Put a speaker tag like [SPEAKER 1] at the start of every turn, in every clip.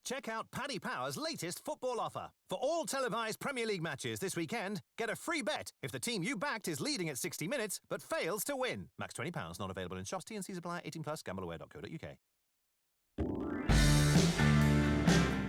[SPEAKER 1] Check out Paddy Power's latest football offer. For all televised Premier League matches this weekend, get a free bet if the team you backed is leading at 60 minutes but fails to win. Max £20, not available in shops. T&Cs apply. 18+, gambleaware.co.uk.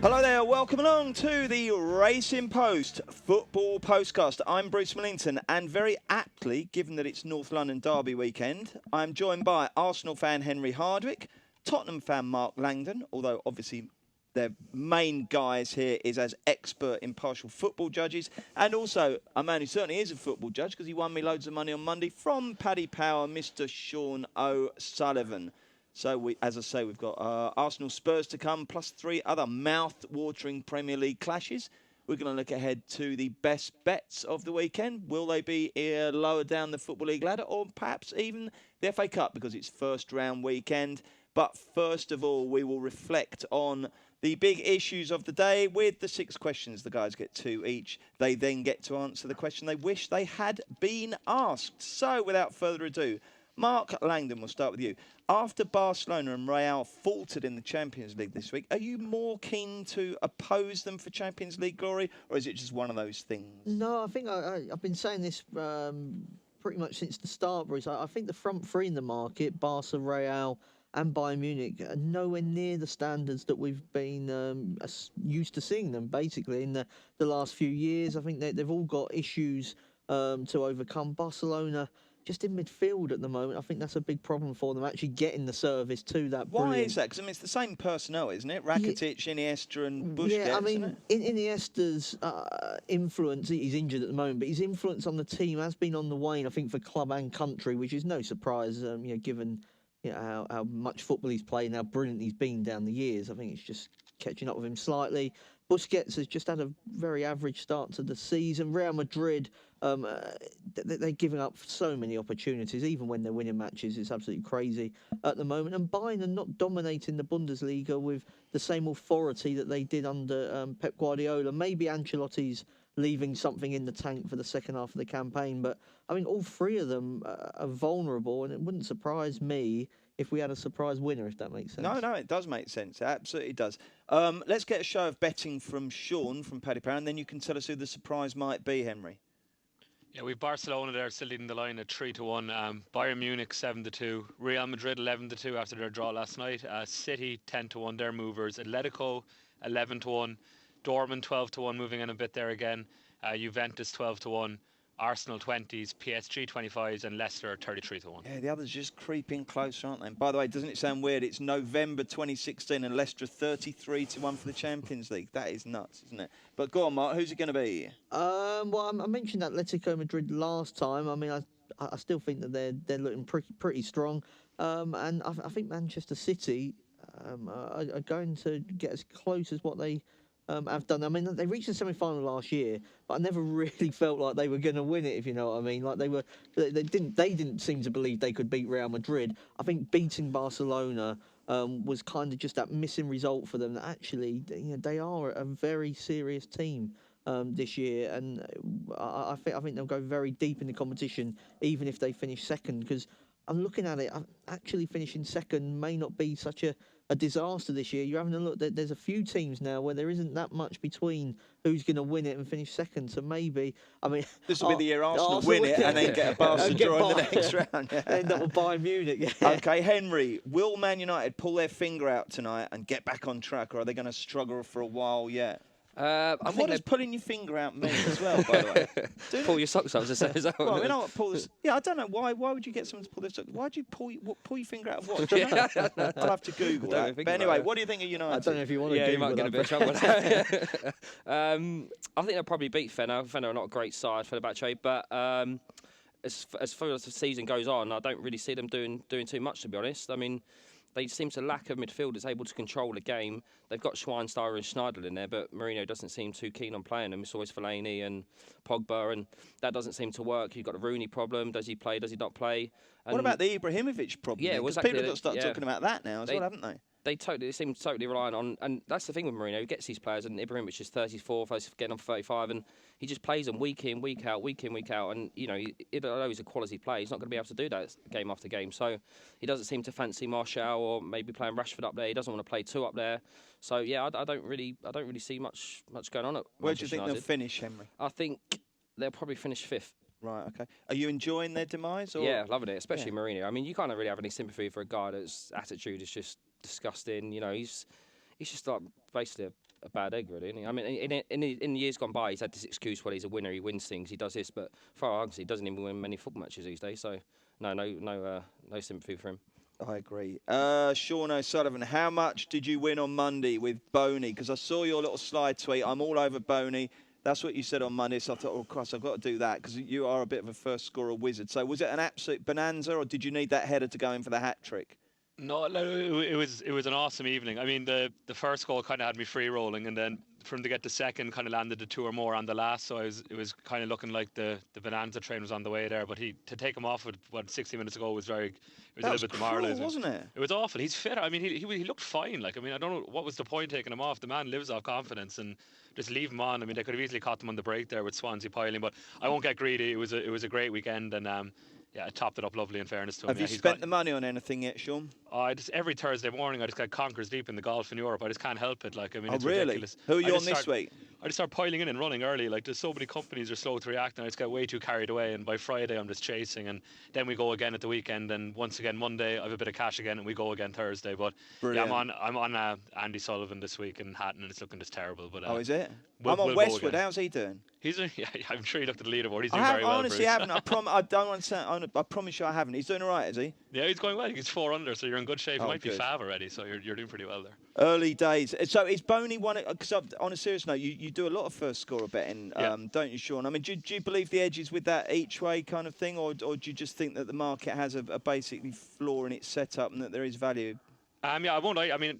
[SPEAKER 2] Hello there, welcome along to the Racing Post Football Postcast. I'm Bruce Millington, and very aptly, given that it's North London Derby weekend, I'm joined by Arsenal fan Henry Hardwick, Tottenham fan Mark Langdon, although obviously their main guys here is as expert impartial football judges, and also a man who certainly is a football judge because he won me loads of money on Monday from Paddy Power, Mr. Sean O'Sullivan. So, as I say, we've got Arsenal Spurs to come, plus 3 other mouth-watering Premier League clashes. We're going to look ahead to the best bets of the weekend. Will they be lower down the Football League ladder, or perhaps even the FA Cup, because it's first round weekend? But first of all, we will reflect on the big issues of the day with the 6 questions. The guys get 2 each. They then get to answer the question they wish they had been asked. So, without further ado, Mark Langdon, we'll start with you. After Barcelona and Real faltered in the Champions League this week, are you more keen to oppose them for Champions League glory, or is it just one of those things?
[SPEAKER 3] No, I think I've been saying this pretty much since the start, Bruce. I think the front three in the market, Barca, Real and Bayern Munich, are nowhere near the standards that we've been used to seeing them, basically, in the last few years. I think they've all got issues to overcome. Barcelona, just in midfield at the moment, I think that's a big problem for them, actually getting the service to that.
[SPEAKER 2] Why is that? Because I mean, it's the same personnel, isn't it? Rakitic, Iniesta and Busquets.
[SPEAKER 3] Yeah, I mean, Iniesta's influence, he's injured at the moment, but his influence on the team has been on the wane, I think, for club and country, which is no surprise, given how much football he's played and how brilliant he's been down the years. I think it's just catching up with him slightly. Busquets has just had a very average start to the season. Real Madrid, they're giving up so many opportunities, even when they're winning matches. It's absolutely crazy at the moment. And Bayern are not dominating the Bundesliga with the same authority that they did under Pep Guardiola. Maybe Ancelotti's leaving something in the tank for the second half of the campaign. But, I mean, all 3 of them are vulnerable, and it wouldn't surprise me if we had a surprise winner, if that makes sense.
[SPEAKER 2] No, it does make sense. It absolutely does. Let's get a show of betting from Sean from Paddy Power, and then you can tell us who the surprise might be, Henry.
[SPEAKER 4] Yeah, we've Barcelona there still leading the line at 3-1. Bayern Munich 7-2. Real Madrid 11-2 after their draw last night. City 10-1. They're movers. Atletico 11-1. Dortmund 12-1, moving in a bit there again. Juventus 12-1. Arsenal 20s, PSG 25s, and Leicester 33-1.
[SPEAKER 2] Yeah, the others just creeping closer, aren't they? And by the way, doesn't it sound weird? It's November 2016 and Leicester 33-1 for the Champions League. That is nuts, isn't it? But go on, Mark, who's it going to be?
[SPEAKER 3] Well, I mentioned Atletico Madrid last time. I mean, I still think that they're looking pretty strong. And I think Manchester City are going to get as close as what they have done. I mean, they reached the semi-final last year, but I never really felt like they were going to win it, if you know what I mean. Like they didn't seem to believe they could beat Real Madrid. I think beating Barcelona was kind of just that missing result for them. That actually, they are a very serious team this year, and I think they'll go very deep in the competition, even if they finish second. Because I'm looking at it, actually finishing second may not be such a disaster this year. You're having a look, there's a few teams now where there isn't that much between who's going to win it and finish second. So maybe, I mean,
[SPEAKER 2] this will be the year Arsenal win it and then get a Barca draw in the next round. Yeah.
[SPEAKER 3] End up with Bayern Munich. Yeah.
[SPEAKER 2] Okay, Henry, will Man United pull their finger out tonight and get back on track, or are they going to struggle for a while yet? And what does pulling your finger out mean as well, by the way?
[SPEAKER 5] Pull your socks out, as I say.
[SPEAKER 2] Well, we know what pull this. Yeah, I don't know why. Why would you get someone to pull their socks? Why do you pull your finger out of what? Do you know? I'll have to Google that. But anyway, what do you think of United?
[SPEAKER 3] I don't know if you want to.
[SPEAKER 5] Yeah,
[SPEAKER 3] Google
[SPEAKER 5] you might get a bit of trouble. I think they'll probably beat Fener. Fener are not a great side for the Fenerbahce, but as far as the season goes on, I don't really see them doing too much, to be honest. I mean, they seem to lack a midfield that's able to control the game. They've got Schweinsteiger and Schneider in there, but Mourinho doesn't seem too keen on playing them. It's always Fellaini and Pogba, and that doesn't seem to work. You've got the Rooney problem. Does he play? Does he not play? And
[SPEAKER 2] what about the Ibrahimovic problem?
[SPEAKER 5] Yeah,
[SPEAKER 2] because
[SPEAKER 5] exactly.
[SPEAKER 2] people have got to start talking about that now as well, haven't they?
[SPEAKER 5] they seem totally reliant on, and that's the thing with Mourinho. He gets these players, and Ibrahimovic is 34, getting on for 35, and he just plays them week in, week out, and although he's a quality player, he's not going to be able to do that game after game. So he doesn't seem to fancy Martial or maybe playing Rashford up there. He doesn't want to play two up there. So yeah, I don't really see much going on at
[SPEAKER 2] Where do you think
[SPEAKER 5] United.
[SPEAKER 2] they'll finish, Henry?
[SPEAKER 5] I think they'll probably finish 5th.
[SPEAKER 2] Right, okay. Are you enjoying their demise? Or?
[SPEAKER 5] Yeah, loving it, especially Mourinho. I mean, you can't really have any sympathy for a guy that's attitude is just disgusting. He's just like basically a bad egg, really, isn't he? I mean, in years gone by, he's had this excuse, well, he's a winner, he wins things, he does this, but for our arguments, he doesn't even win many football matches these days. So, no sympathy for him.
[SPEAKER 2] I agree. Sean O'Sullivan, how much did you win on Monday with Boney? Because I saw your little slide tweet. I'm all over Boney. That's what you said on Monday, so I thought, oh, Christ, I've got to do that, because you are a bit of a first scorer wizard. So was it an absolute bonanza, or did you need that header to go in for the hat-trick?
[SPEAKER 4] No, it was an awesome evening. I mean, the first goal kind of had me free rolling, and then for him to get the second, kind of landed the 2 or more on the last. So it was kind of looking like the bonanza train was on the way there. But to take him off with 60 minutes ago was a little bit demoralising,
[SPEAKER 2] wasn't it?
[SPEAKER 4] It was awful. He's fit. I mean, he looked fine. Like, I mean, I don't know what was the point taking him off. The man lives off confidence, and just leave him on. I mean, they could have easily caught them on the break there with Swansea piling, but I won't get greedy. It was a great weekend, and yeah, it topped it up lovely, in fairness to him.
[SPEAKER 2] Have you spent the money on anything yet, Sean?
[SPEAKER 4] Every Thursday morning, I just get conkers deep in the golf in Europe. I just can't help it. Like, I mean, it's
[SPEAKER 2] really?
[SPEAKER 4] ridiculous.
[SPEAKER 2] Who are you on this week?
[SPEAKER 4] I just start piling in and running early. Like, there's so many companies are slow to react, and I just get way too carried away. And by Friday, I'm just chasing, and then we go again at the weekend. And once again, Monday, I have a bit of cash again, and we go again Thursday. But yeah, I'm on Andy Sullivan this week in Hatton, and it's looking just terrible. But
[SPEAKER 2] is it?
[SPEAKER 4] I'm
[SPEAKER 2] on Westwood. How's he doing?
[SPEAKER 4] I'm sure you looked at the leaderboard. He's doing very well.
[SPEAKER 2] I honestly haven't. I don't understand. I promise you, I haven't. He's doing all right, is he?
[SPEAKER 4] Yeah, he's going well. He's 4 under, so you're in good shape. He might be fav already, so you're doing pretty well there.
[SPEAKER 2] Early days. So is Boney one? Because on a serious note, you do a lot of first scorer betting, don't you, Sean? I mean, do you believe the edges with that each way kind of thing, or do you just think that the market has a basically flaw in its setup and that there is value?
[SPEAKER 4] Yeah, I won't lie. I mean,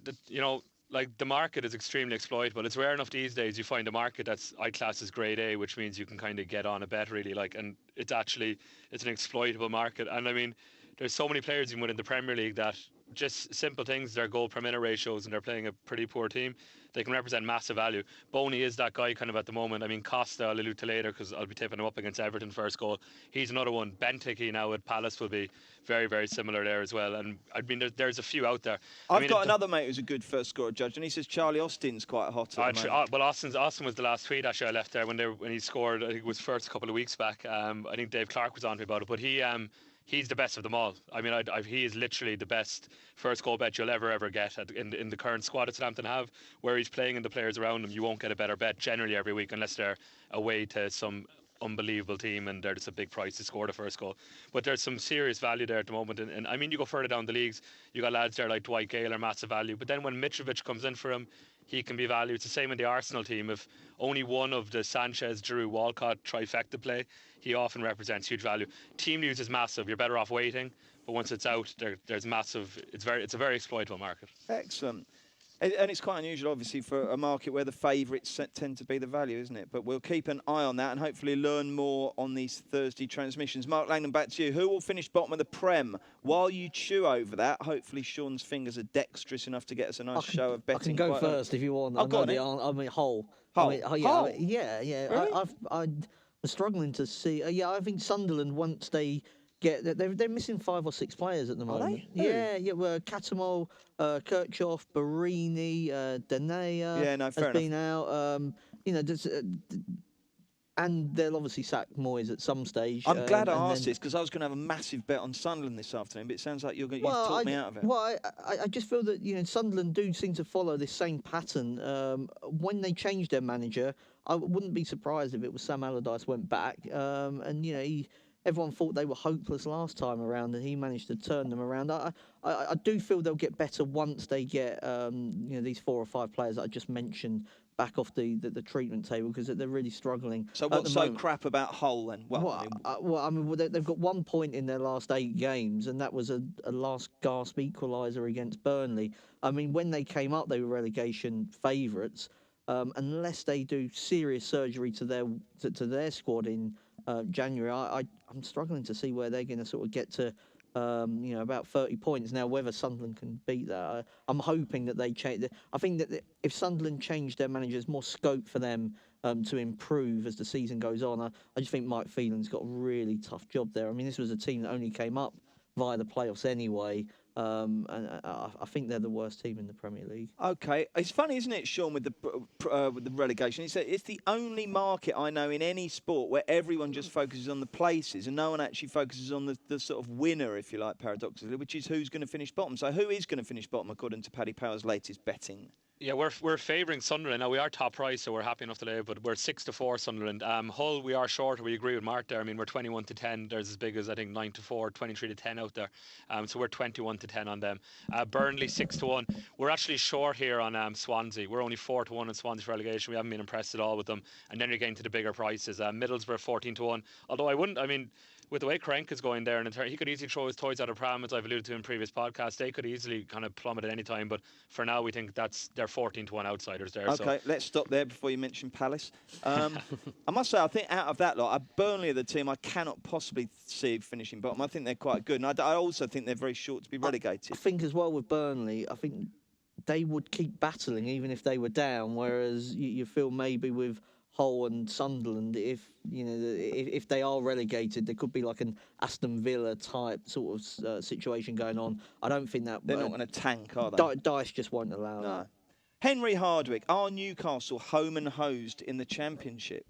[SPEAKER 4] like, the market is extremely exploitable. It's rare enough these days you find a market that's I-class is grade A, which means you can kind of get on a bet, really. Like, and it's an exploitable market. And I mean, there's so many players even within the Premier League that just simple things, their goal per minute ratios, and they're playing a pretty poor team, they can represent massive value. Boney is that guy kind of at the moment. I mean, Costa, I'll allude to later because I'll be tipping him up against Everton first goal. He's another one. Benteke now at Palace will be very, very similar there as well. And I mean, there's a few out there.
[SPEAKER 2] I've got another mate who's a good first scorer judge, and he says Charlie Austin's quite hot at the moment.
[SPEAKER 4] Well, Austin was the last tweet actually I left there when he scored. I think it was first a couple of weeks back. I think Dave Clark was on to me about it, but he's the best of them all. I mean, he is literally the best first goal bet you'll ever get in the current squad that Southampton have, where he's playing and the players around him. You won't get a better bet generally every week unless they're away to some unbelievable team and they're just a big price to score the first goal. But there's some serious value there at the moment. And I mean, you go further down the leagues, you got lads there like Dwight Gale are massive value. But then when Mitrovic comes in for him, he can be valued. It's the same in the Arsenal team. If only one of the Sanchez, Giroud, Walcott trifecta play, he often represents huge value. Team news is massive. You're better off waiting. But once it's out, there's massive. It's a very exploitable market.
[SPEAKER 2] Excellent. And it's quite unusual, obviously, for a market where the favourites tend to be the value, isn't it? But we'll keep an eye on that and hopefully learn more on these Thursday transmissions. Mark Langdon, back to you. Who will finish bottom of the Prem? While you chew over that, hopefully Sean's fingers are dexterous enough to get us a nice show of betting.
[SPEAKER 3] I can go first if you want. I mean, Hull.
[SPEAKER 2] Hull?
[SPEAKER 3] Yeah.
[SPEAKER 2] Really?
[SPEAKER 3] I'm struggling to see. I think Sunderland, once they they're missing 5 or 6 players at the moment. Yeah. Well, Catamol, Kirchhoff, Barini, Danea has been out. And they'll obviously sack Moyes at some stage.
[SPEAKER 2] I'm glad I asked this because I was going to have a massive bet on Sunderland this afternoon, but it sounds like you've talked me out of it.
[SPEAKER 3] Well, I just feel that Sunderland do seem to follow this same pattern. When they changed their manager, I wouldn't be surprised if it was Sam Allardyce went back. Everyone thought they were hopeless last time around, and he managed to turn them around. I do feel they'll get better once they get these 4 or 5 players that I just mentioned back off the treatment table, because they're really struggling.
[SPEAKER 2] So what's so crap about Hull then?
[SPEAKER 3] They've got 1 point in their last 8 games, and that was a last gasp equaliser against Burnley. I mean, when they came up, they were relegation favourites. Unless they do serious surgery to their squad in January, I'm struggling to see where they're going to sort of get to about 30 points. Now, whether Sunderland can beat that, I'm hoping that they change. I think that if Sunderland change their manager, there's more scope for them to improve as the season goes on. I just think Mike Phelan's got a really tough job there. I mean, this was a team that only came up via the playoffs anyway. And I think they're the worst team in the Premier League.
[SPEAKER 2] Okay, it's funny, isn't it, Sean, with the relegation? It's the only market I know in any sport where everyone just focuses on the places and no one actually focuses on the sort of winner, if you like, paradoxically, which is who's going to finish bottom. So who is going to finish bottom according to Paddy Power's latest betting?
[SPEAKER 4] Yeah, we're favouring Sunderland. Now, we are top price, so we're happy enough today, but we're 6-4 Sunderland. Hull, we are short. We agree with Mark there. I mean, we're 21-10. There's as big as, I think, 9-4, 23-10 out there. So we're 21-10 on them. Burnley, 6-1. We're actually short here on Swansea. We're only 4-1 on Swansea for relegation. We haven't been impressed at all with them. And then you're getting to the bigger prices. Middlesbrough, 14-1. Although with the way Crank is going there, and he could easily throw his toys out of pram, as I've alluded to in previous podcasts. They could easily kind of plummet at any time, but for now we think they're 14-1 outsiders there.
[SPEAKER 2] Okay, let's stop there before you mention Palace. I must say, I think out of that lot, Burnley are the team I cannot possibly see finishing bottom. I think they're quite good, and I also think they're very short to be relegated.
[SPEAKER 3] I think as well with Burnley, I think they would keep battling even if they were down, whereas you feel maybe with Hull and Sunderland, if they are relegated, there could be like an Aston Villa type sort of situation going on. I don't think that
[SPEAKER 2] they're not going to tank, are they?
[SPEAKER 3] Dice just won't allow that.
[SPEAKER 2] Henry Hardwick, are Newcastle home and hosed in the Championship?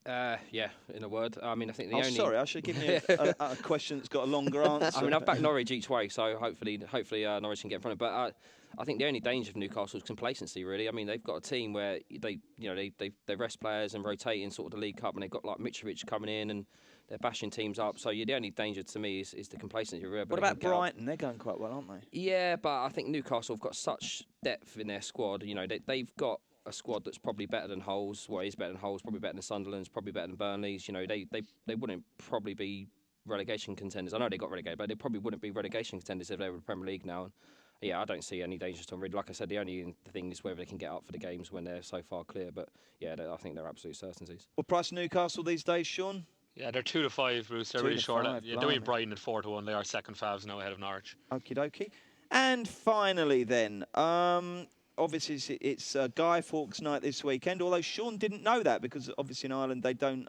[SPEAKER 5] Yeah, in a word. I mean, I think
[SPEAKER 2] sorry, I should give you a question that's got a longer answer.
[SPEAKER 5] I mean, I've backed Norwich each way, so hopefully Norwich can get in front of it. But I think the only danger of Newcastle is complacency, really. I mean, they've got a team where they rest players and rotate in sort of the League Cup, and they've got like Mitrovic coming in and they're bashing teams up. So the only danger to me is the complacency.
[SPEAKER 2] What about Brighton? They're going quite well, aren't they?
[SPEAKER 5] Yeah, but I think Newcastle have got such depth in their squad. They've got a squad that's probably better than Hull's. Well, is better than Hull's, probably better than Sunderland's, probably better than Burnley's. They wouldn't probably be relegation contenders. I know they got relegated, but they probably wouldn't be relegation contenders if they were in the Premier League now. And yeah, I don't see any danger to them. Really, like I said, the only thing is whether they can get up for the games when they're so far clear. But yeah, I think they're absolute certainties.
[SPEAKER 2] What price of Newcastle these days, Sean?
[SPEAKER 4] Yeah, they're 2-5, Bruce. They're really short. They beat Brighton at 4-1. They are second favs now ahead of Norwich.
[SPEAKER 2] Okie dokie. And finally, then, obviously it's Guy Fawkes night this weekend. Although Sean didn't know that because obviously in Ireland they don't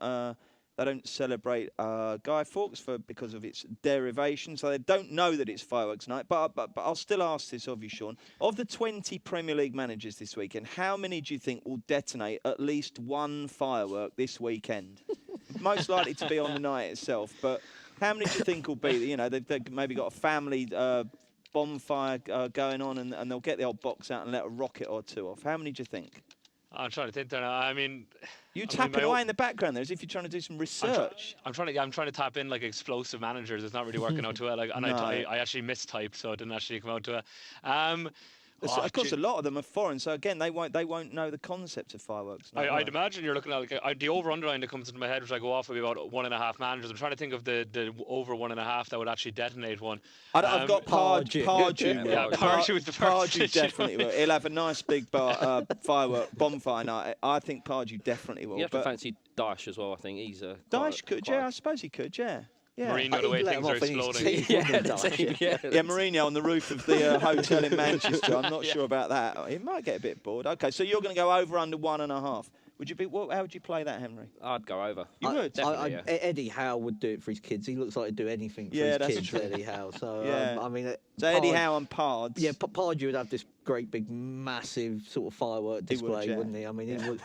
[SPEAKER 2] celebrate Guy Fawkes because of its derivation, so they don't know that it's fireworks night. But I'll still ask this of you, Sean. Of the 20 Premier League managers this weekend, how many do you think will detonate at least one firework this weekend? Most likely to be on the night itself, but how many do you think will be? They've maybe got a family bonfire going on, and they'll get the old box out and let a rocket or two off. How many do you think?
[SPEAKER 4] I'm trying to think there now. I mean,
[SPEAKER 2] you're tapping away in the background there as if you're trying to do some research.
[SPEAKER 4] I'm trying to tap in like explosive managers. It's not really working out too well. I actually mistyped, so it didn't actually come out too well.
[SPEAKER 2] Of course, a lot of them are foreign, so again, they won't know the concept of fireworks.
[SPEAKER 4] I'd imagine you're looking at the over/underline that comes into my head, which I go off, would be about 1.5 managers. I'm trying to think of the over 1.5 that would actually detonate one.
[SPEAKER 2] I've got Pardew.
[SPEAKER 4] Pardew is the first.
[SPEAKER 2] Pardew definitely will. He'll have a nice big firework bonfire night. I think Pardew definitely will.
[SPEAKER 5] You have to fancy Daesh as well. I think he's a.
[SPEAKER 2] Daesh could, yeah. I suppose he could, yeah.
[SPEAKER 4] Yeah. Mourinho, the way things are exploding.
[SPEAKER 2] Mourinho on the roof of the hotel in Manchester. I'm not sure about that. He might get a bit bored. Okay, so you're going to go over under 1.5. Would you be? How would you play that, Henry?
[SPEAKER 5] I'd go over.
[SPEAKER 2] You would?
[SPEAKER 5] Definitely,
[SPEAKER 3] Eddie Howe would do it for his kids. He looks like he'd do anything for his kids, true. Eddie Howe. So,
[SPEAKER 2] so Eddie Howe and Pards.
[SPEAKER 3] Yeah, Pardew would have this great big massive sort of firework display, wouldn't he? I mean,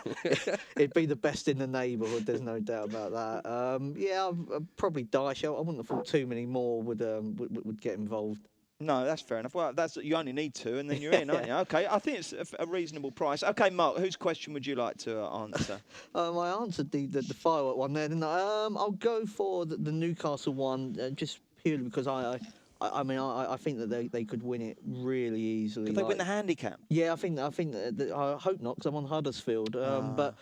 [SPEAKER 3] it'd be the best in the neighbourhood. There's no doubt about that. I'd probably Daesh. I wouldn't have thought too many more would get involved.
[SPEAKER 2] No, that's fair enough. Well, you only need 2, and then you're in, aren't you? Okay, I think it's a reasonable price. Okay, Mark, whose question would you like to answer?
[SPEAKER 3] I answered the firework one there, didn't I? I'll go for the Newcastle one, just purely because I think that they could win it really easily.
[SPEAKER 2] Could they win the handicap?
[SPEAKER 3] Yeah, I think that I hope not, because I'm on Huddersfield. But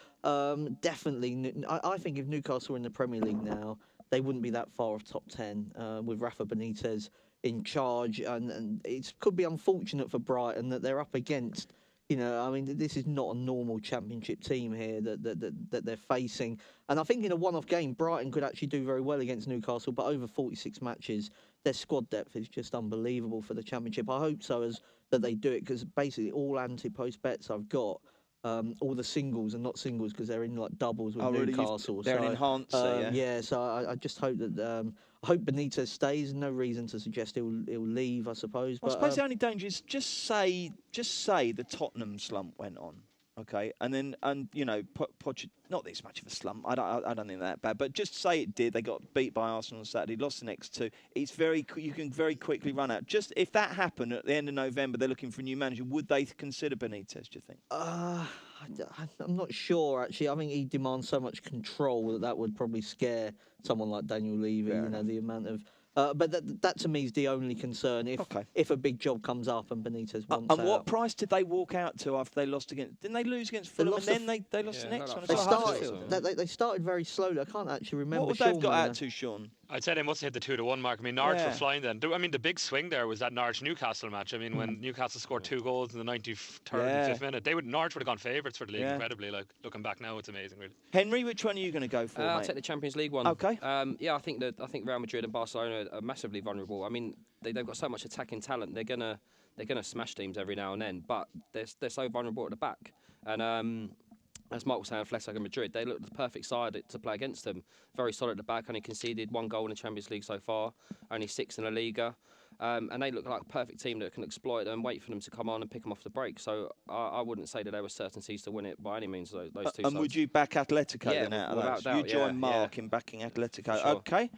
[SPEAKER 3] definitely, I think if Newcastle were in the Premier League now, they wouldn't be that far off top 10 with Rafa Benitez in charge, and it could be unfortunate for Brighton that they're up against. This is not a normal Championship team here that they're facing. And I think in a one-off game, Brighton could actually do very well against Newcastle, but over 46 matches, their squad depth is just unbelievable for the Championship. I hope so that they do it, because basically all anti-post bets I've got, all the singles and not singles because they're in like doubles with Newcastle.
[SPEAKER 2] They're an enhancer,
[SPEAKER 3] yeah. So I just hope that I hope Benitez stays. No reason to suggest he'll leave, I suppose.
[SPEAKER 2] I suppose the only danger is just say the Tottenham slump went on. Okay, and not this much of a slump. I don't think that bad, but just say it did. They got beat by Arsenal on Saturday, lost the next two. You can very quickly run out. Just if that happened at the end of November, they're looking for a new manager. Would they consider Benitez? Do you think?
[SPEAKER 3] I'm not sure actually. I think he demands so much control that would probably scare someone like Daniel Levy. The amount of. But that to me is the only concern. If a big job comes up and Benitez wants
[SPEAKER 2] and what price did they walk out to after they lost against? Didn't they lose against Fulham and then they lost the next one?
[SPEAKER 3] They started very slowly. I can't actually remember.
[SPEAKER 2] What would they've got out to, Sean?
[SPEAKER 4] I'd say they must have hit the 2-1 mark. I mean, Norwich were flying then. I mean, the big swing there was that Norwich-Newcastle match. I mean, when Newcastle scored 2 goals in the 93rd and 5th minute, Norwich would have gone favourites for the league, incredibly. Like, looking back now, it's amazing, really.
[SPEAKER 2] Henry, which one are you going to go for,
[SPEAKER 5] I'll
[SPEAKER 2] mate?
[SPEAKER 5] take the Champions League one.
[SPEAKER 2] Okay.
[SPEAKER 5] I think Real Madrid and Barcelona are massively vulnerable. I mean, they've got so much attacking talent. They're gonna smash teams every now and then, but they're so vulnerable at the back. And as Mark was saying, Atletico Madrid, they look the perfect side to play against them. Very solid at the back, only conceded 1 goal in the Champions League so far, only 6 in La Liga. And they look like a perfect team that can exploit them and wait for them to come on and pick them off the break. So I wouldn't say that they were certainties to win it by any means, those two sides.
[SPEAKER 2] And would you back Atletico then out of that? You join Mark in backing Atletico. Sure. Okay.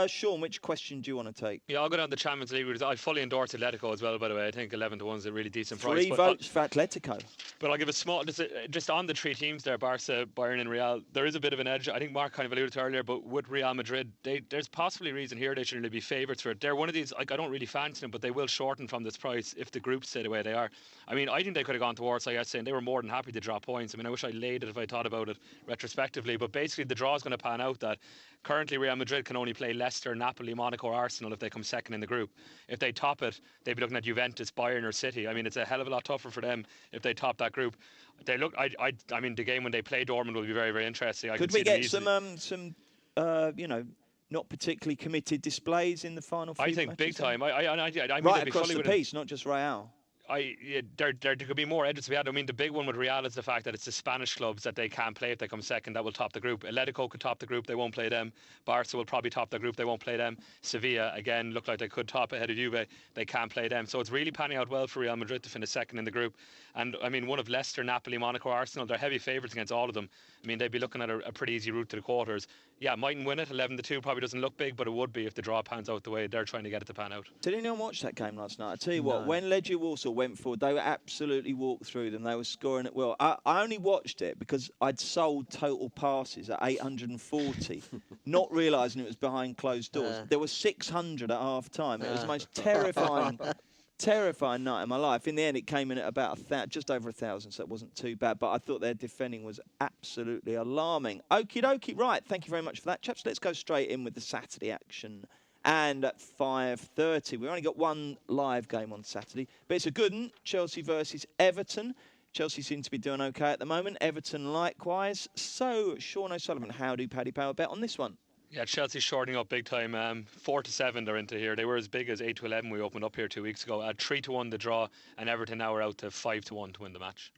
[SPEAKER 2] Sean, which question do you want to take?
[SPEAKER 4] Yeah, I'll go down the Champions League. I fully endorse Atletico as well, by the way. I think 11-1 is a really decent price.
[SPEAKER 2] 3 votes for Atletico.
[SPEAKER 4] But I'll give a small, just on the 3 teams there, Barca, Bayern and Real, there is a bit of an edge. I think Mark kind of alluded to earlier, but with Real Madrid, there's possibly a reason here they should really be favourites for it. They're one of these, like, I don't really fancy them, but they will shorten from this price if the groups stay the way they are. I mean, I think they could have gone towards, like I was saying, they were more than happy to drop points. I mean, I wish I laid it if I thought about it retrospectively, but basically the draw is going to pan out that currently Real Madrid can only play Leicester, Napoli, Monaco or Arsenal if they come second in the group. If they top it, they'd be looking at Juventus, Bayern or City. I mean, it's a hell of a lot tougher for them if they top that group. They look. I mean, the game when they play Dortmund will be very, very interesting.
[SPEAKER 2] Could we get some not particularly committed displays in the final few
[SPEAKER 4] I think
[SPEAKER 2] matches,
[SPEAKER 4] big time. I mean,
[SPEAKER 2] right across the piece, not just Real.
[SPEAKER 4] There could be more edges to be had. I mean, the big one with Real is the fact that it's the Spanish clubs that they can't play if they come second that will top the group. Atletico could top the group, they won't play them. Barca will probably top the group, they won't play them. Sevilla, again, look like they could top ahead of Juve, they can't play them. So it's really panning out well for Real Madrid to finish second in the group. And I mean, one of Leicester, Napoli, Monaco, Arsenal, they're heavy favourites against all of them. I mean, they'd be looking at a pretty easy route to the quarters. Yeah, mightn't win it. 11-2 probably doesn't look big, but it would be if the draw pans out the way they're trying to get it to pan out.
[SPEAKER 2] Did anyone watch that game last night? I tell you what, when Legia Warsaw went forward, they were absolutely walked through them. They were scoring it well. I only watched it because I'd sold total passes at 840, not realising it was behind closed doors. There were 600 at half time. It was the most terrifying night of my life. In the end, it came in at about just over 1,000, so it wasn't too bad. But I thought their defending was absolutely alarming. Okie dokie. Right, thank you very much for that, chaps. Let's go straight in with the Saturday action. And at 5:30, we've only got one live game on Saturday, but it's a good one. Chelsea versus Everton. Chelsea seem to be doing okay at the moment. Everton likewise. So, Sean O'Sullivan, how do Paddy Power bet on this one?
[SPEAKER 4] Yeah, Chelsea's shorting up big time. 4-7 they're into here. They were as big as 8-11 we opened up here 2 weeks ago. 3-1 the draw, and Everton now are out to 5-1 to win the match.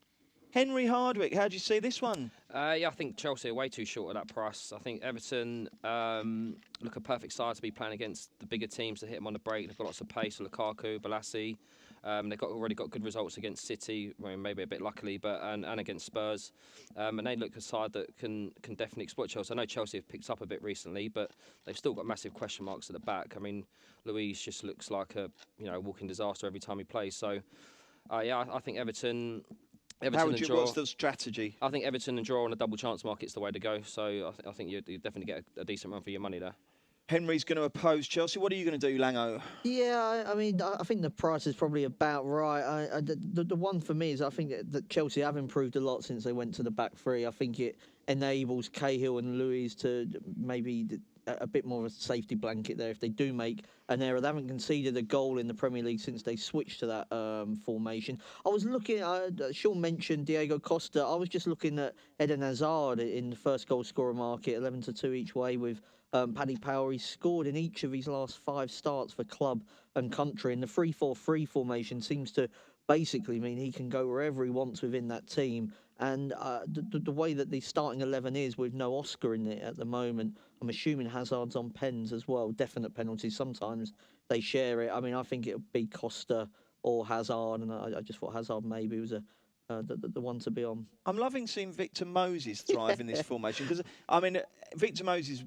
[SPEAKER 2] Henry Hardwick, how do you see this one?
[SPEAKER 5] I think Chelsea are way too short at that price. I think Everton look a perfect side to be playing against the bigger teams to hit them on the break. They've got lots of pace, Lukaku, Balassi. They've already got good results against City, well, maybe a bit luckily, but and against Spurs. And they look a side that can definitely exploit Chelsea. I know Chelsea have picked up a bit recently, but they've still got massive question marks at the back. I mean, Luiz just looks like a walking disaster every time he plays. So, I think Everton.
[SPEAKER 2] What's the strategy?
[SPEAKER 5] I think Everton and draw on a double chance market's the way to go. So I think you definitely get a decent run for your money there.
[SPEAKER 2] Henry's going to oppose Chelsea. What are you going to do, Lango?
[SPEAKER 3] Yeah, I mean, I think the price is probably about right. The one for me is I think that Chelsea have improved a lot since they went to the back three. I think it enables Cahill and Luiz to maybe a bit more of a safety blanket there if they do make an error. They haven't conceded a goal in the Premier League since they switched to that formation. I was looking, Sean mentioned Diego Costa. I was just looking at Eden Hazard in the first goal scorer market, 11-2 each way with Paddy Power. He's scored in each of his last 5 starts for club and country, and the 3-4-3 formation seems to basically mean he can go wherever he wants within that team. And the way that the starting 11 is with no Oscar in it at the moment, I'm assuming Hazard's on pens as well, definite penalties. Sometimes they share it. I mean, I think it would be Costa or Hazard, and I just thought Hazard maybe was the one to be on.
[SPEAKER 2] I'm loving seeing Victor Moses thrive in this formation because, I mean, Victor Moses,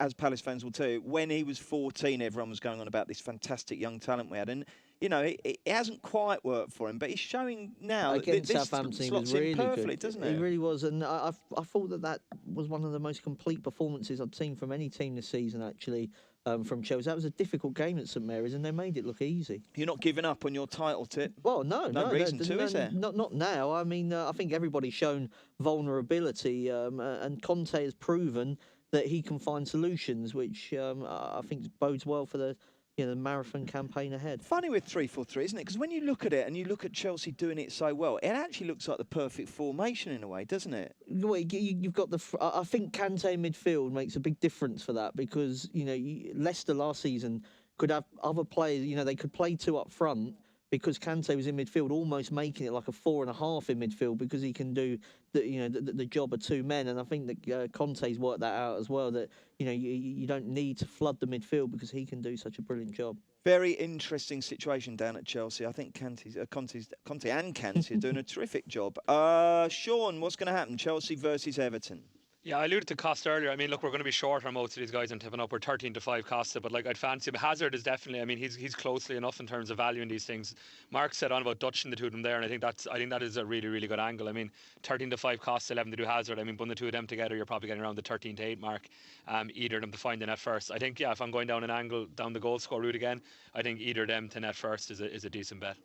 [SPEAKER 2] as Palace fans will tell you, when he was 14, everyone was going on about this fantastic young talent we had. And, you know, it hasn't quite worked for him, but he's showing now
[SPEAKER 3] Against
[SPEAKER 2] that this
[SPEAKER 3] Southampton, he
[SPEAKER 2] slots
[SPEAKER 3] was really
[SPEAKER 2] in perfectly,
[SPEAKER 3] good.
[SPEAKER 2] doesn't it?
[SPEAKER 3] He really was. And I thought that was one of the most complete performances I've seen from any team this season, actually, from Chelsea. That was a difficult game at St Mary's, and they made it look easy.
[SPEAKER 2] You're not giving up on your title tip?
[SPEAKER 3] Well, no
[SPEAKER 2] reason to, is there?
[SPEAKER 3] Not now. I mean, I think everybody's shown vulnerability, and Conte has proven that he can find solutions, which I think bodes well for the marathon campaign ahead.
[SPEAKER 2] Funny with 3-4-3, isn't it? Because when you look at it and you look at Chelsea doing it so well, it actually looks like the perfect formation in a way, doesn't it?
[SPEAKER 3] Well, you've got I think Kante midfield makes a big difference for that, because Leicester last season could have other players. They could play 2 up front, because Kante was in midfield, almost making it like a 4.5 in midfield, because he can do the job of 2 men. And I think that Conte's worked that out as well, that you don't need to flood the midfield because he can do such a brilliant job.
[SPEAKER 2] Very interesting situation down at Chelsea. I think Conte and Kante are doing a terrific job. Sean, what's going to happen? Chelsea versus Everton.
[SPEAKER 4] Yeah, I alluded to Costa earlier. I mean, look, we're going to be short on most of these guys and tipping up. We're 13-5 Costa, but I'd fancy him. Hazard is definitely, I mean, he's closely enough in terms of value in these things. Mark said on about Dutch in the two of them there, and I think that is a really, really good angle. I mean, 13-5 Costa, 11 to Hazard. I mean, putting the two of them together, you're probably getting around the 13-8 mark. Either of them to find the net first. I think, if I'm going down an angle, down the goal score route again, I think either of them to net first is a decent bet.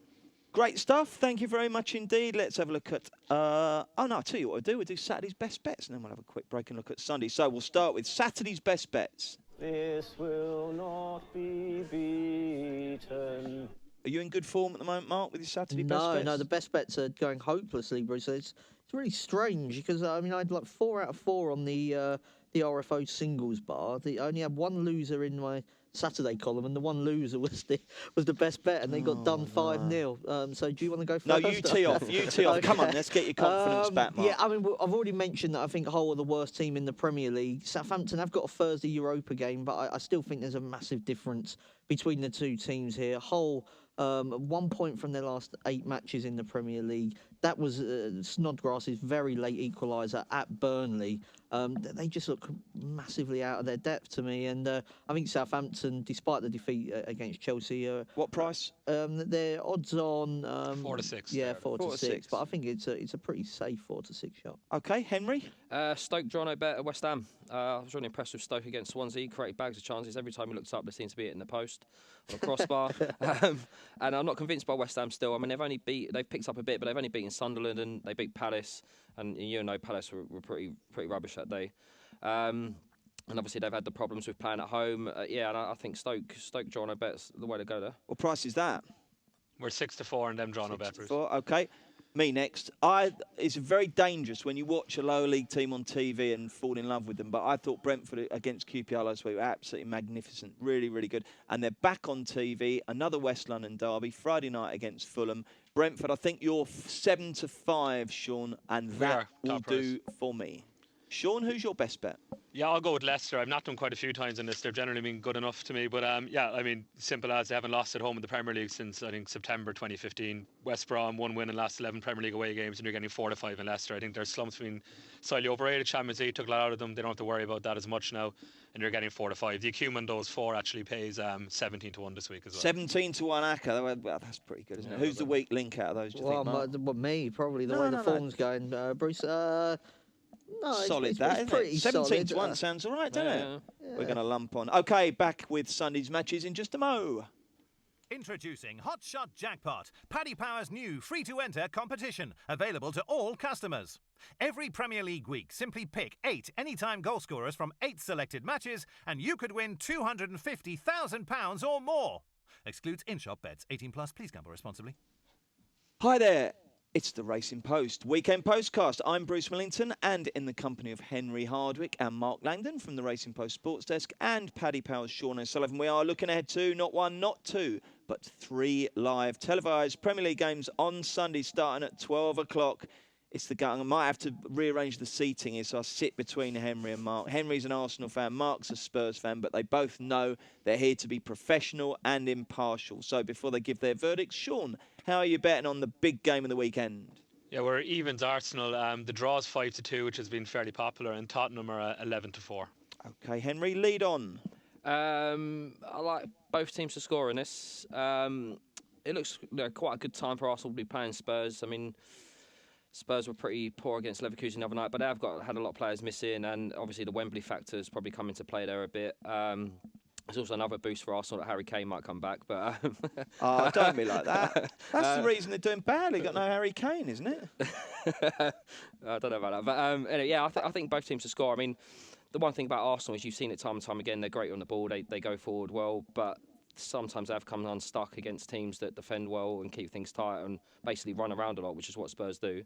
[SPEAKER 2] Great stuff. Thank you very much indeed. Let's have a look at... I'll tell you what we'll do. We'll do Saturday's best bets, and then we'll have a quick break and look at Sunday. So we'll start with Saturday's best bets.
[SPEAKER 6] This will not be beaten.
[SPEAKER 2] Are you in good form at the moment, Mark, with your Saturday best bets?
[SPEAKER 3] No, the best bets are going hopelessly, Bruce. It's really strange, because I mean, I had like 4 out of 4 on the RFO singles bar. I only had one loser in my Saturday column, and the one loser was the best bet, and they got done 5-0. So do you want to go first?
[SPEAKER 2] No, you tee off. Okay. Come on, let's get your confidence back, Mark.
[SPEAKER 3] Yeah, I mean, I've already mentioned that I think Hull are the worst team in the Premier League. Southampton have got a Thursday Europa game, but I still think there's a massive difference between the two teams here. Hull, 1 point from their last 8 matches in the Premier League. That was Snodgrass's very late equaliser at Burnley. They just look massively out of their depth to me. And I think Southampton, despite the defeat against Chelsea...
[SPEAKER 2] what price?
[SPEAKER 3] Their odds on...
[SPEAKER 4] 4 to 6.
[SPEAKER 3] Yeah, 4 to 6. But I think it's a pretty safe 4 to 6 shot.
[SPEAKER 2] OK, Henry?
[SPEAKER 5] Stoke draw no bet at West Ham. I was really impressed with Stoke against Swansea. Created bags of chances. Every time he looked up, there seemed to be it in the post on a crossbar. And I'm not convinced by West Ham still. I mean, they've picked up a bit, but they've only beaten Sunderland and they beat Palace. And Palace were pretty rubbish that day. And obviously they've had the problems with playing at home. And I think Stoke draw no bet's the way to go there.
[SPEAKER 2] What price is that?
[SPEAKER 4] We're 6-4 and them draw no bet, Bruce.
[SPEAKER 2] 4, OK. Me next. It's very dangerous when you watch a lower league team on TV and fall in love with them. But I thought Brentford against QPR last week were absolutely magnificent. Really, really good. And they're back on TV. Another West London derby. Friday night against Fulham. Brentford, I think you're 7-5, Sean. And that will do for me. Sean, who's your best bet?
[SPEAKER 4] Yeah, I'll go with Leicester. I've knocked them quite a few times in this. They've generally been good enough to me. But I mean, simple as they haven't lost at home in the Premier League since, I think, September 2015. West Brom, 1 win in the last 11 Premier League away games, and you're getting 4 to 5 in Leicester. I think their slumps been slightly overrated. Champions League took a lot out of them. They don't have to worry about that as much now, and you're getting 4 to 5. The acumen those 4 actually pays 17 to 1 this week as well.
[SPEAKER 2] 17 to 1 Aka. Well, that's pretty good, isn't it? Who's the weak link out of those, do you think, Mark?
[SPEAKER 3] Me, probably, the way the form's going. Bruce, no,
[SPEAKER 2] solid,
[SPEAKER 3] it's pretty
[SPEAKER 2] 17 to 1 sounds all right, doesn't it? Yeah. We're going to lump on. OK, back with Sunday's matches in just a mo.
[SPEAKER 1] Introducing Hot Shot Jackpot, Paddy Power's new free-to-enter competition, available to all customers. Every Premier League week, simply pick 8 anytime goal scorers from 8 selected matches, and you could win £250,000 or more. Excludes in-shop bets. 18+, please gamble responsibly.
[SPEAKER 2] Hi there. It's the Racing Post Weekend Postcast. I'm Bruce Millington, and in the company of Henry Hardwick and Mark Langdon from the Racing Post Sports Desk and Paddy Powell's Sean O'Sullivan, we are looking ahead to not one, not two, but 3 live televised Premier League games on Sunday starting at 12 o'clock. It's the game. I might have to rearrange the seating here, so I sit between Henry and Mark. Henry's an Arsenal fan, Mark's a Spurs fan, but they both know they're here to be professional and impartial. So before they give their verdicts, Sean, how are you betting on the big game of the weekend?
[SPEAKER 4] Yeah, we're evens Arsenal. The draw's 5-2, which has been fairly popular, and Tottenham are 11-4.
[SPEAKER 2] Okay, Henry, lead on.
[SPEAKER 5] I like both teams to score in this. It looks quite a good time for Arsenal to be playing Spurs. I mean, Spurs were pretty poor against Leverkusen the other night, but they've had a lot of players missing, and obviously the Wembley factor's probably come into play there a bit. There's also another boost for Arsenal that Harry Kane might come back, but
[SPEAKER 2] Oh, don't be like that. That's the reason they're doing badly. Got no Harry Kane, isn't it?
[SPEAKER 5] I don't know about that, but anyway, yeah, I think both teams to score. I mean, the one thing about Arsenal is you've seen it time and time again. They're great on the ball. They go forward well, but sometimes they have come unstuck against teams that defend well and keep things tight and basically run around a lot, which is what Spurs do.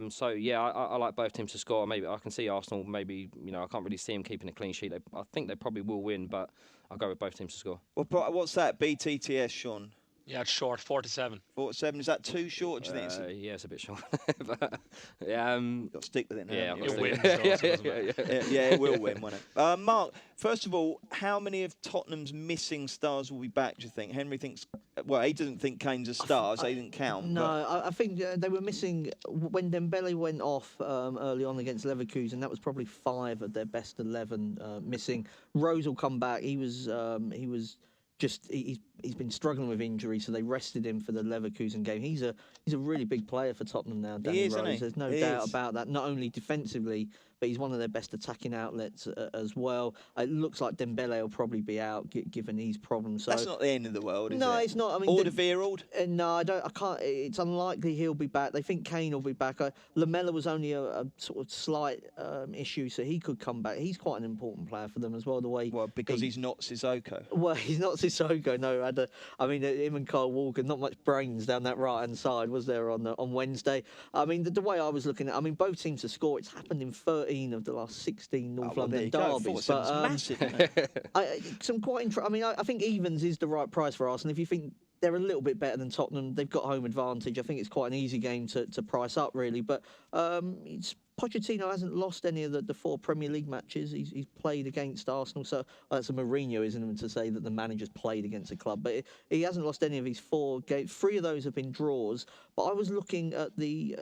[SPEAKER 5] So yeah, I like both teams to score. Maybe I can see Arsenal. Maybe I can't really see them keeping a clean sheet. I think they probably will win, but I'll go with both teams to score.
[SPEAKER 2] Well, what's that? BTTS, Sean?
[SPEAKER 4] Yeah, it's short, 4-7.
[SPEAKER 2] 4-7. Is that too short? Do you think?
[SPEAKER 5] Yeah, it's a bit short. But, yeah,
[SPEAKER 2] got to stick with it now.
[SPEAKER 5] Yeah,
[SPEAKER 4] It wins.
[SPEAKER 2] Yeah, it will win, won't it? Mark, first of all, how many of Tottenham's missing stars will be back, do you think? Henry thinks, well, he doesn't think Kane's a star, so he didn't count.
[SPEAKER 3] No, I think they were missing when Dembele went off early on against Leverkusen. That was probably 5 of their best 11 missing. Rose will come back. He's been struggling with injury, so they rested him for the Leverkusen game. He's a really big player for Tottenham now, Danny Rose.
[SPEAKER 2] Isn't he?
[SPEAKER 3] There's no doubt about that. Not only defensively, but he's one of their best attacking outlets as well. It looks like Dembele will probably be out given his problems. So
[SPEAKER 2] that's not the end of the world, is it?
[SPEAKER 3] No, it's not. I mean,
[SPEAKER 2] Alderweireld?
[SPEAKER 3] No, I can't. It's unlikely he'll be back. They think Kane will be back. Lamella was only a sort of slight issue, so he could come back. He's quite an important player for them as well.
[SPEAKER 2] Because he's not Sissoko.
[SPEAKER 3] Well, he's not Sissoko. No, him and Kyle Walker, not much brains down that right hand side, was there on Wednesday? I mean, the way I was looking at, both teams to score. It's happened in 13 of the last 16 North London derbies.
[SPEAKER 2] But massive.
[SPEAKER 3] I think evens is the right price for Arsenal. If you think they're a little bit better than Tottenham, they've got home advantage. I think it's quite an easy game to price up, really. But Pochettino hasn't lost any of the 4 Premier League matches. He's played against Arsenal, so that's a Mourinho, isn't it, to say that the manager's played against a club. But he hasn't lost any of his 4 games. 3 of those have been draws. But I was looking at the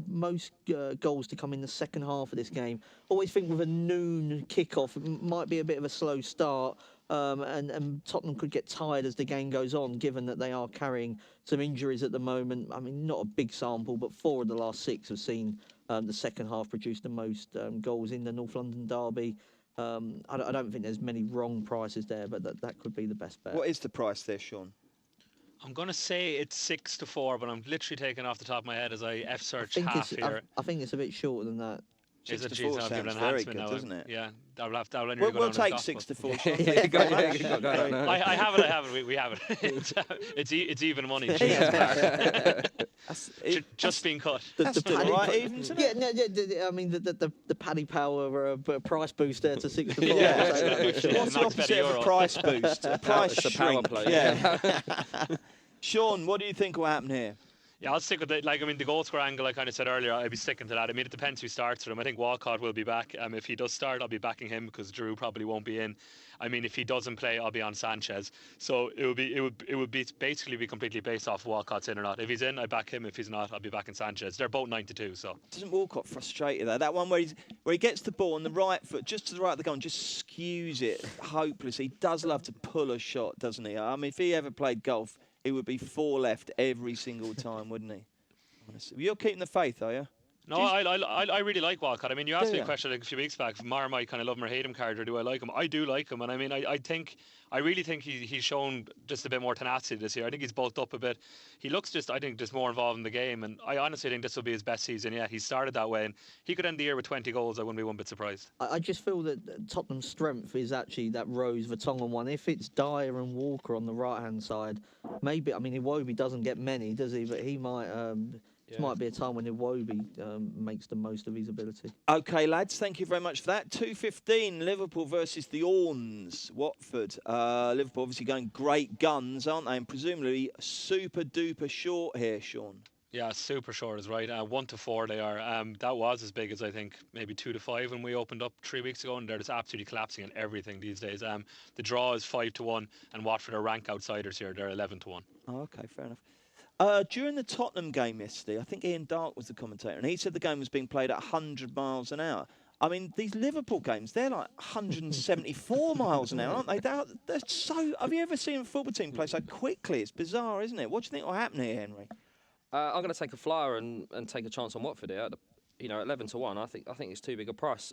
[SPEAKER 3] most goals to come in the second half of this game. Always think with a noon kickoff, it might be a bit of a slow start. And Tottenham could get tired as the game goes on, given that they are carrying some injuries at the moment. I mean, not a big sample, but 4 of the last 6 have seen the second half produce the most goals in the North London derby. I don't think there's many wrong prices there, but that could be the best bet.
[SPEAKER 2] What is the price there, Sean?
[SPEAKER 4] I'm going to say it's 6-4, but I'm literally taking off the top of my head as I F-search half here.
[SPEAKER 3] I think it's a bit shorter than that.
[SPEAKER 2] 6-4 sounds very good, doesn't it?
[SPEAKER 4] Yeah,
[SPEAKER 2] we'll take 6-4.
[SPEAKER 4] I have it. We have it. It's even money. Just being cut.
[SPEAKER 2] That's still right, even, isn't it?
[SPEAKER 3] Yeah, I mean the Paddy Power price boost there to 6-4.
[SPEAKER 2] Yeah. What's the opposite of a price boost? A price shrink. Yeah. Sean, what do you think will happen here?
[SPEAKER 4] Yeah, I'll stick with it. The goal score angle, I kind of said earlier, I'd be sticking to that. I mean, it depends who starts for him. I think Walcott will be back. If he does start, I'll be backing him because Giroud probably won't be in. I mean, if he doesn't play, I'll be on Sanchez. So it would basically be completely based off Walcott's in or not. If he's in, I back him. If he's not, I'll be backing Sanchez. They're both 9-2. So
[SPEAKER 2] doesn't Walcott frustrate you though? That one where he gets the ball on the right foot, just to the right of the goal, and just skews it hopelessly. He does love to pull a shot, doesn't he? I mean, if he ever played golf, it would be 4 left every single time, wouldn't he? You're keeping the faith, are you?
[SPEAKER 4] No, I really like Walcott. I mean, you asked me a question a few weeks back. Marmite kind of love him or hate him card, or do I like him? I do like him, and I mean, I really think he's shown just a bit more tenacity this year. I think he's bulked up a bit. He looks just more involved in the game, and I honestly think this will be his best season yet. He started that way, and he could end the year with 20 goals. I wouldn't be one bit surprised.
[SPEAKER 3] I just feel that Tottenham's strength is actually that Rose Vertonghen one. If it's Dyer and Walker on the right hand side, maybe. I mean, Iwobi doesn't get many, does he? But he might. This might be a time when Iwobi makes the most of his ability.
[SPEAKER 2] OK, lads, thank you very much for that. 2:15, Liverpool versus the Orns, Watford. Liverpool obviously going great guns, aren't they? And presumably super duper short here, Sean.
[SPEAKER 4] Yeah, super short is right. 1-4 they are. That was as big as I think maybe 2-5 when we opened up 3 weeks ago, and they're just absolutely collapsing on everything these days. The draw is 5-1, and Watford are rank outsiders here. They're 11-1.
[SPEAKER 2] Oh, OK, fair enough. During the Tottenham game yesterday, I think Ian Dark was the commentator, and he said the game was being played at 100 miles an hour. I mean, these Liverpool games, they're like 174 miles an hour, aren't they? They're so... Have you ever seen a football team play so quickly? It's bizarre, isn't it? What do you think will happen here, Henry?
[SPEAKER 5] I'm going to take a flyer and take a chance on Watford here. At 11-1. I think it's too big a price.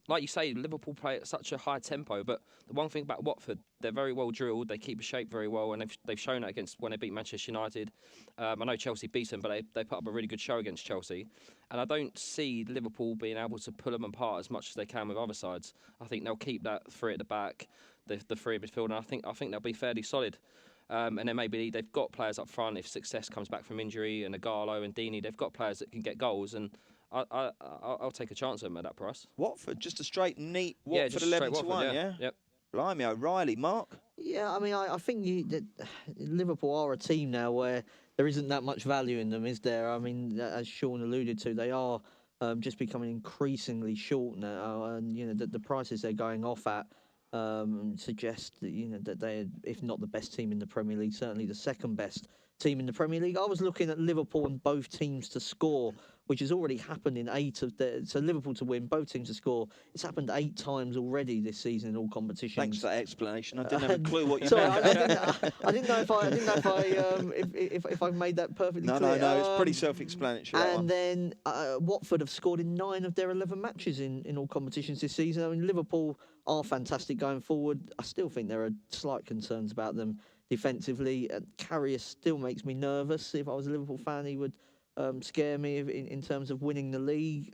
[SPEAKER 5] Like you say, Liverpool play at such a high tempo, but the one thing about Watford, they're very well drilled. They keep a shape very well, and they've shown that against when they beat Manchester United. I know Chelsea beat them, but they put up a really good show against Chelsea. And I don't see Liverpool being able to pull them apart as much as they can with other sides. I think they'll keep that three at the back, the three at midfield, and I think they'll be fairly solid. And then maybe they've got players up front if Success comes back from injury, and Agallo and Deeney, they've got players that can get goals, and I'll take a chance on them at that price.
[SPEAKER 2] Watford, just a straight, neat Watford 11-1, yeah?
[SPEAKER 5] Yep.
[SPEAKER 2] Blimey, O'Reilly. Mark?
[SPEAKER 3] Yeah, I mean, I think that Liverpool are a team now where there isn't that much value in them, is there? I mean, as Sean alluded to, they are just becoming increasingly short now, and the prices they're going off at suggest that that they're, if not the best team in the Premier League, certainly the second best team in the Premier League. I was looking at Liverpool and both teams to score, which has already happened in 8 of the... So Liverpool to win, both teams to score. It's happened 8 times already this season in all competitions.
[SPEAKER 2] Thanks for that explanation. I didn't have a clue what you
[SPEAKER 3] sorry,
[SPEAKER 2] meant.
[SPEAKER 3] I didn't know if I made that perfectly clear.
[SPEAKER 2] No, it's pretty self-explanatory.
[SPEAKER 3] And then Watford have scored in 9 of their 11 matches in all competitions this season. I mean, Liverpool are fantastic going forward. I still think there are slight concerns about them defensively. Carrier still makes me nervous. If I was a Liverpool fan, he would scare me in terms of winning the league.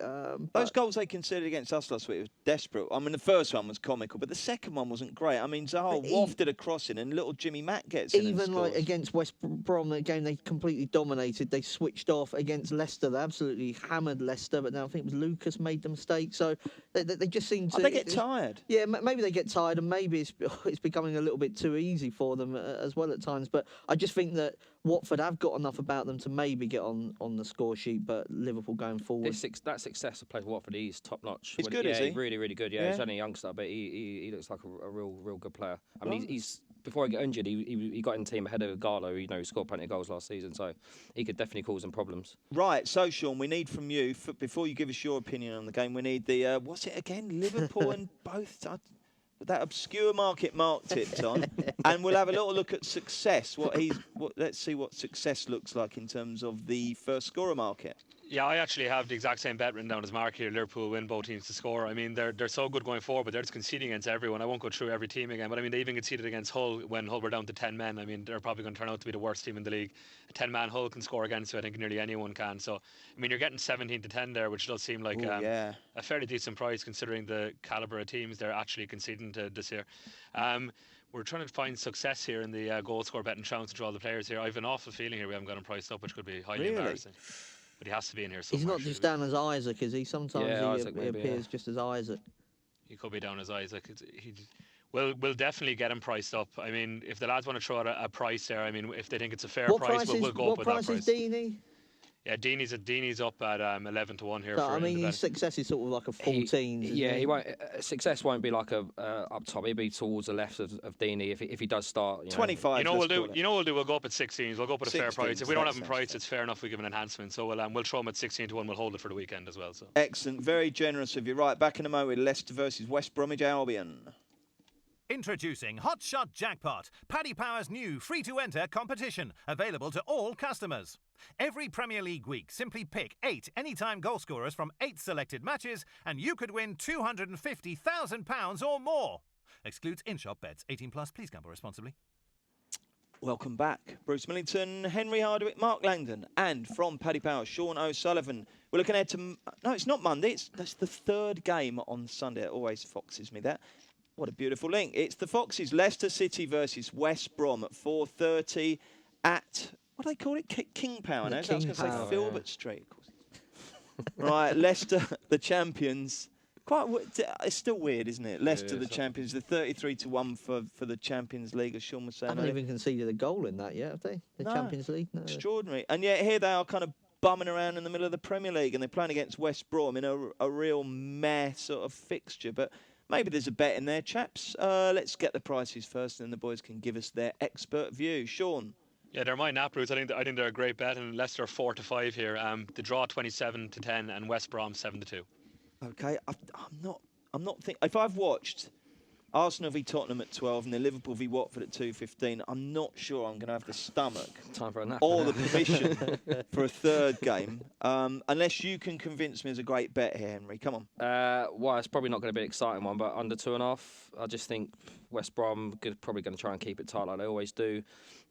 [SPEAKER 2] Those goals they conceded against us last week were desperate. I mean, the first one was comical, but the second one wasn't great. I mean, Zaha wafted a crossing and little Jimmy Mack gets in.
[SPEAKER 3] Even like against West Brom, the game they completely dominated. They switched off against Leicester. They absolutely hammered Leicester, but now I think it was Lucas made the mistake. So they just seem to...
[SPEAKER 2] they get tired.
[SPEAKER 3] Yeah, maybe they get tired, and maybe it's becoming a little bit too easy for them as well at times. But I just think that Watford have got enough about them to maybe get on the score sheet, but Liverpool going forward...
[SPEAKER 5] That success of playing for Watford, he's top notch.
[SPEAKER 2] He's good, is he?
[SPEAKER 5] Really, really good. Yeah, he's only a youngster, but he looks like a real good player. I mean, he's before he got injured, he got in the team ahead of Garlo. He scored plenty of goals last season, so he could definitely cause them problems. Right,
[SPEAKER 2] so Sean, we need from you, before you give us your opinion on the game, we need the, what's it again? Liverpool and both... that obscure market Mark tipped on, and we'll have a little look at Success. Let's see what Success looks like in terms of the first scorer market.
[SPEAKER 4] Yeah, I actually have the exact same bet written down as Mark here. Liverpool win both teams to score. I mean, they're so good going forward, but they're just conceding against everyone. I won't go through every team again, but I mean, they even conceded against Hull when Hull were down to 10 men. I mean, they're probably going to turn out to be the worst team in the league. A 10-man Hull can score against, so I think nearly anyone can. So, I mean, you're getting 17-10 there, which does seem like a fairly decent price considering the calibre of teams they're actually conceding to this year. We're trying to find Success here in the goal score betting chance to draw the players here. I have an awful feeling here we haven't got him priced up, which could be highly embarrassing. But he has to be in here somewhere.
[SPEAKER 3] He's not just down as Isaac, is he? Sometimes he appears just as Isaac.
[SPEAKER 4] He could be down as Isaac. We'll definitely get him priced up. I mean, if the lads want to throw out a price there, I mean, if they think it's a fair price, we'll go up with that price.
[SPEAKER 3] What price is Deeney?
[SPEAKER 4] Yeah, Deeney's up at 11-1 here.
[SPEAKER 3] So, I mean, his Success is sort of like a 14.
[SPEAKER 5] He won't. Success won't be like a up top. He'll be towards the left of Deeney if he does start.
[SPEAKER 2] 25.
[SPEAKER 4] You know we'll do. We'll go up at 16s. We'll go up at a fair price. If we don't have him priced, it's fair enough. We give an enhancement. So we'll throw him at 16-1. We'll hold it for the weekend as well. So
[SPEAKER 2] excellent, very generous of you. Right, back in a moment with Leicester versus West Bromwich Albion.
[SPEAKER 1] Introducing Hot Shot Jackpot, Paddy Power's new free-to-enter competition, available to all customers. Every Premier League week, simply pick 8 anytime goal scorers from 8 selected matches, and you could win £250,000 or more. Excludes in-shop bets. 18+. Please gamble responsibly.
[SPEAKER 2] Welcome back. Bruce Millington, Henry Hardwick, Mark Langdon, and from Paddy Power, Sean O'Sullivan. We're looking ahead to... No, it's not Monday. That's the third game on Sunday. It always foxes me, that. What a beautiful link. It's the Foxes. Leicester City versus West Brom at 4:30 at What do they call it? King Power now. I was
[SPEAKER 3] King
[SPEAKER 2] going to say
[SPEAKER 3] Power,
[SPEAKER 2] Filbert Street. Right, Leicester, the champions. It's still weird, isn't it? Leicester, the champions. The 33-1 for the Champions League, as Sean was saying.
[SPEAKER 3] Haven't even conceded a goal in that yet, have they? The Champions League? No.
[SPEAKER 2] Extraordinary. And yet here they are kind of bumming around in the middle of the Premier League, and they're playing against West Brom in a real meh sort of fixture. But maybe there's a bet in there, chaps. Let's get the prices first, and then the boys can give us their expert view. Sean?
[SPEAKER 4] Yeah, they're my nap routes. I think they're a great bet, and Leicester 4-5 here. The draw 27-10, and West Brom 7-2.
[SPEAKER 2] Okay, I'm not thinking. If I've watched Arsenal v Tottenham at 12 and then Liverpool v Watford at 2:15, I'm not sure I'm going to have the stomach
[SPEAKER 5] Time for a nap.
[SPEAKER 2] or the permission for a third game, unless you can convince me there's a great bet here, Henry. Come on.
[SPEAKER 5] Well, it's probably not going to be an exciting one, but under 2.5. I just think West Brom probably going to try and keep it tight like they always do.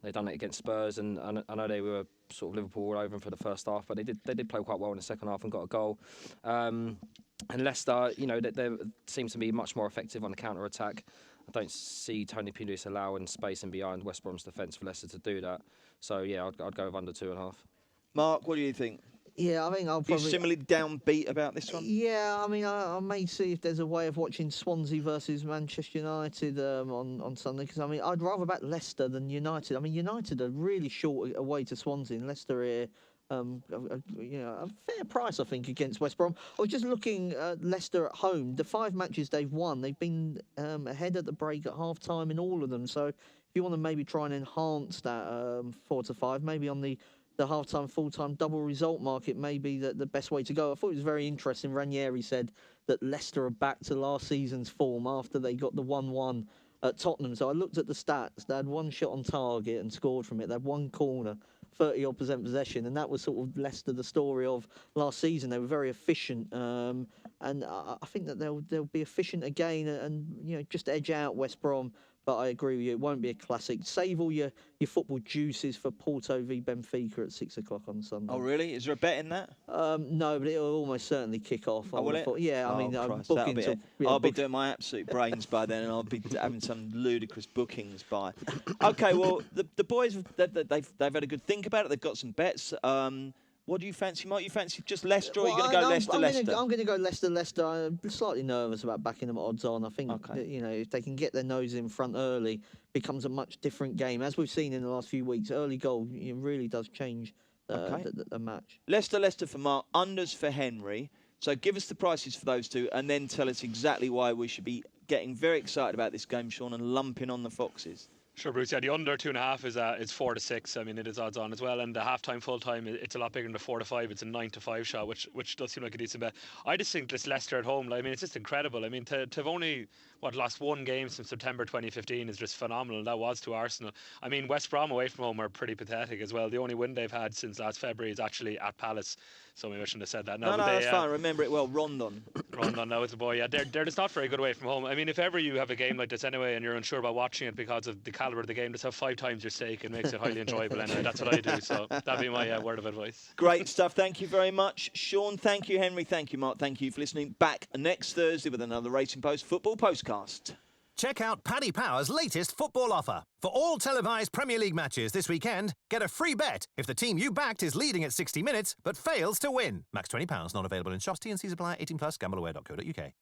[SPEAKER 5] They've done it against Spurs, and I know they were sort of Liverpool all over them for the first half, but they did play quite well in the second half and got a goal. And Leicester, they seem to be much more effective on the counter attack. I don't see Tony Pulis allowing space in behind West Brom's defence for Leicester to do that. So yeah, I'd go with under 2.5.
[SPEAKER 2] Mark, what do you think?
[SPEAKER 3] Yeah, I think I'll probably...
[SPEAKER 2] Are you similarly downbeat about this one?
[SPEAKER 3] Yeah, I mean, I may see if there's a way of watching Swansea versus Manchester United on Sunday, because, I mean, I'd rather bet Leicester than United. I mean, United are really short away to Swansea, and Leicester here, a fair price, I think, against West Brom. I was just looking at Leicester at home. The 5 matches they've won, they've been ahead at the break at half-time in all of them. So if you want to maybe try and enhance that 4-5, maybe on the half-time, full-time double result market may be the best way to go. I thought it was very interesting. Ranieri said that Leicester are back to last season's form after they got the 1-1 at Tottenham. So I looked at the stats. They had 1 shot on target and scored from it. They had 1 corner, 30-odd% possession, and that was sort of Leicester, the story of last season. They were very efficient, and I think that they'll be efficient again and just edge out West Brom. But I agree with you, it won't be a classic. Save all your football juices for Porto v Benfica at 6 o'clock on Sunday.
[SPEAKER 2] Oh, really? Is there a bet in that?
[SPEAKER 3] No, but it'll almost certainly kick off.
[SPEAKER 2] Oh, will it?
[SPEAKER 3] Yeah, I mean, bookings.
[SPEAKER 2] I'll be doing my absolute brains by then, and I'll be having some ludicrous bookings by. Okay, well, the boys, they've had a good think about it. They've got some bets. What do you fancy, Mike? You fancy just Leicester, or are you going to go Leicester?
[SPEAKER 3] I'm going to go Leicester. I'm slightly nervous about backing them at odds on. I think that, if they can get their nose in front early, becomes a much different game. As we've seen in the last few weeks, early goal really does change the match.
[SPEAKER 2] Leicester for Mark, unders for Henry. So give us the prices for those two, and then tell us exactly why we should be getting very excited about this game, Sean, and lumping on the Foxes.
[SPEAKER 4] Sure, Bruce. Yeah, the under 2.5 is 4-6. I mean, it is odds on as well. And the half-time, full-time, it's a lot bigger than the 4-5. It's a 9-5 shot, which does seem like a decent bet. I just think this Leicester at home, I mean, it's just incredible. I mean, to have only lost 1 game since September 2015 is just phenomenal. That was to Arsenal. I mean, West Brom away from home are pretty pathetic as well. The only win they've had since last February is actually at Palace. So maybe I shouldn't have said that.
[SPEAKER 2] No, that's fine. Remember it well. Rondon,
[SPEAKER 4] no, it's a boy. Yeah, they're just not very good away from home. I mean, if ever you have a game like this anyway, and you're unsure about watching it because of the calibre of the game, just have 5 times your stake. It makes it highly enjoyable anyway. That's what I do. So that'd be my word of advice.
[SPEAKER 2] Great stuff. Thank you very much, Sean. Thank you, Henry. Thank you, Mark. Thank you for listening. Back next Thursday with another Racing Post Football Postcast.
[SPEAKER 1] Check out Paddy Power's latest football offer. For all televised Premier League matches this weekend, get a free bet if the team you backed is leading at 60 minutes but fails to win. Max £20, not available in shops. T&Cs apply. 18+, gambleaware.co.uk.